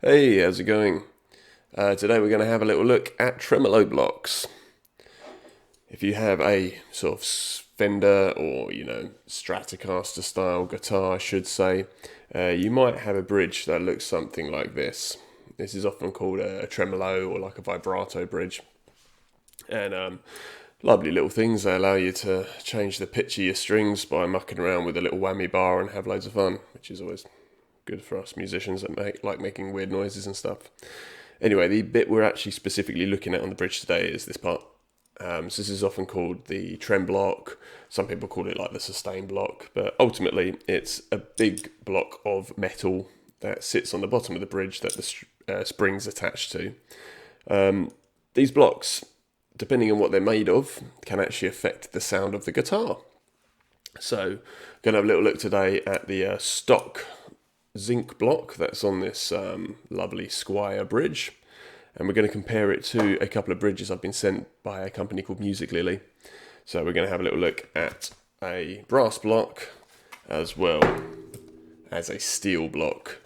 Hey, how's it going? Today we're going to have a little look at tremolo blocks. If you have a sort of Fender or, Stratocaster style guitar, I should say, you might have a bridge that looks something like this. This is often called a tremolo or like a vibrato bridge. And lovely little things. They allow you to change the pitch of your strings by mucking around with a little whammy bar and have loads of fun, which is always good for us musicians that like making weird noises and stuff. Anyway, the bit we're actually specifically looking at on the bridge today is this part. So this is often called the trem block. Some people call it like the sustain block, but ultimately it's a big block of metal that sits on the bottom of the bridge that the spring's attached to. These blocks, depending on what they're made of, can actually affect the sound of the guitar. So I'm going to have a little look today at the stock Zinc block that's on this lovely Squire bridge, and we're going to compare it to a couple of bridges I've been sent by a company called Musiclily. So we're going to have a little look at a brass block as well as a steel block.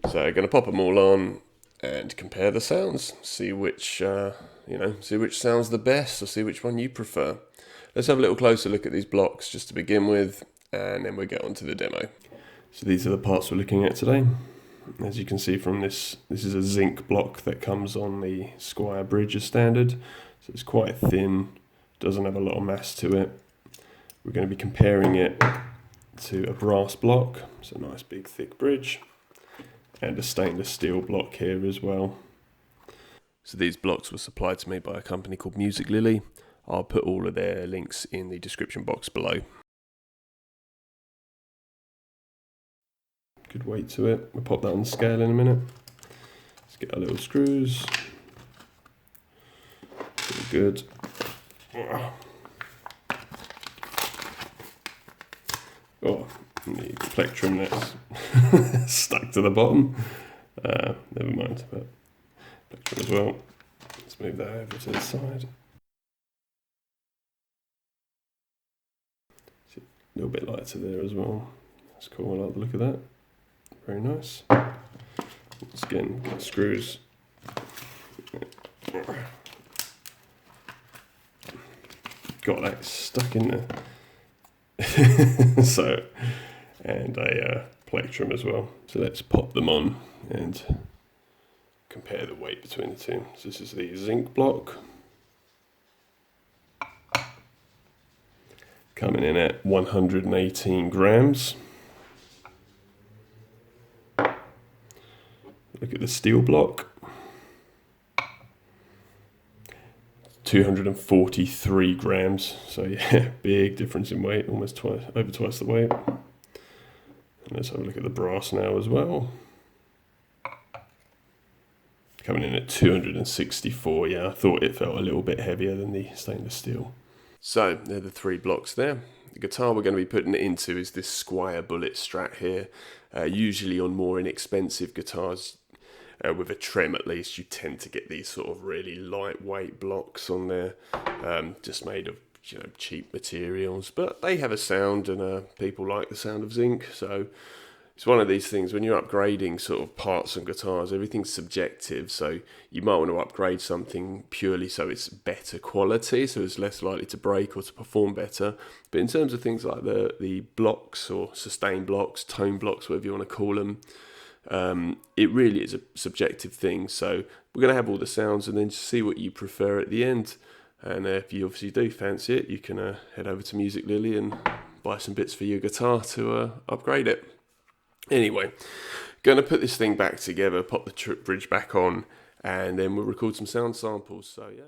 So we're going to pop them all on and compare the sounds, see which sounds the best, or see which one you prefer. Let's have a little closer look at these blocks just to begin with, and then we'll get on to the demo. So these are the parts we're looking at today. As you can see from this is a zinc block that comes on the Squire bridge as standard. So it's quite thin, doesn't have a lot of mass to it. We're going to be comparing it to a brass block, so a nice big thick bridge, and a stainless steel block here as well. So these blocks were supplied to me by a company called Musiclily. I'll put all of their links in the description box below. Good weight to it. We'll pop that on the scale in a minute. Let's get our little screws. Good. Oh, the plectrum that's stuck to the bottom. Never mind, but plectrum as well. Let's move that over to the side. See, a little bit lighter there as well. That's cool, I like the look of that. Very nice. Once again, get screws. Got that stuck in there. So, and a plectrum as well. So let's pop them on and compare the weight between the two. So this is the zinc block, coming in at 118 grams. Look at the steel block, 243 grams. So yeah, big difference in weight, almost over twice the weight. And let's have a look at the brass now as well. Coming in at 264. Yeah, I thought it felt a little bit heavier than the stainless steel. So they're the three blocks there. The guitar we're going to be putting it into is this Squire Bullet Strat here. Usually on more inexpensive guitars, with a trem at least, you tend to get these sort of really lightweight blocks on there, just made of cheap materials, but they have a sound, and people like the sound of zinc. So it's one of these things, when you're upgrading sort of parts on guitars, everything's subjective, so you might want to upgrade something purely so it's better quality, so it's less likely to break or to perform better. But in terms of things like the blocks, or sustain blocks, tone blocks, whatever you want to call them, it really is a subjective thing. So we're going to have all the sounds and then just see what you prefer at the end. And if you obviously do fancy it, you can head over to Musiclily and buy some bits for your guitar to upgrade it. Anyway, going to put this thing back together, pop the bridge back on, and then we'll record some sound samples. So yeah.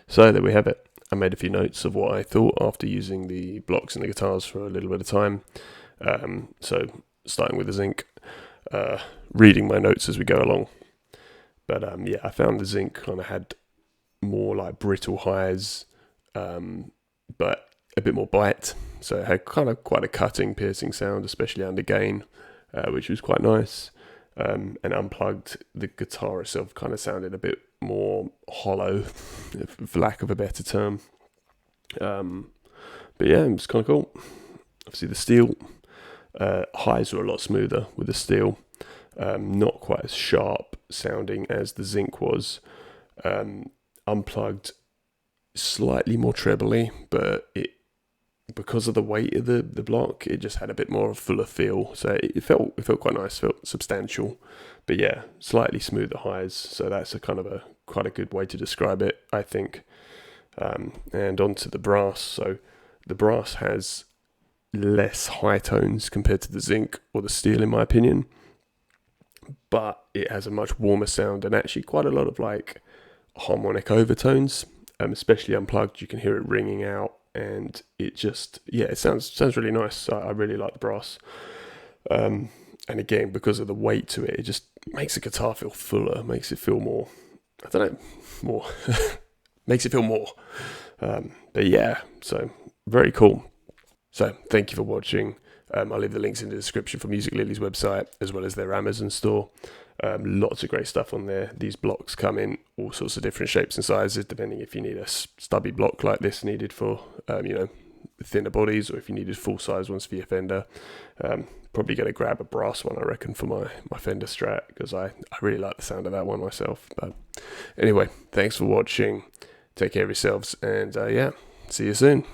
So there we have it. I made a few notes of what I thought after using the blocks and the guitars for a little bit of time. So starting with the Zinc, reading my notes as we go along. But yeah, I found the Zinc kind of had more like brittle highs, but a bit more bite. So it had kind of quite a cutting, piercing sound, especially under gain, which was quite nice. And unplugged, the guitar itself kind of sounded a bit more hollow, for lack of a better term. But yeah, it was kind of cool. Obviously the steel highs were a lot smoother with the steel, not quite as sharp sounding as the Zinc was. Unplugged, slightly more trebly, but because of the weight of the block, it just had a bit more of a fuller feel. So it felt quite nice, felt substantial. But yeah, slightly smoother highs. So that's quite a good way to describe it, I think. And onto the brass. So the brass has less high tones compared to the Zinc or the steel, in my opinion. But it has a much warmer sound and actually quite a lot of like harmonic overtones, especially unplugged. You can hear it ringing out. And it just, yeah, it sounds really nice. I really like the brass. And again, because of the weight to it, it just makes the guitar feel fuller, makes it feel more, I don't know, more, makes it feel more. But yeah, so very cool. So thank you for watching. I'll leave the links in the description for Musiclily's website, as well as their Amazon store. Lots of great stuff on there. These blocks come in all sorts of different shapes and sizes, depending if you need a stubby block like this needed for, thinner bodies, or if you needed full-size ones for your Fender. Probably going to grab a brass one, I reckon, for my Fender Strat, because I really like the sound of that one myself. But anyway, thanks for watching. Take care of yourselves, and yeah, see you soon.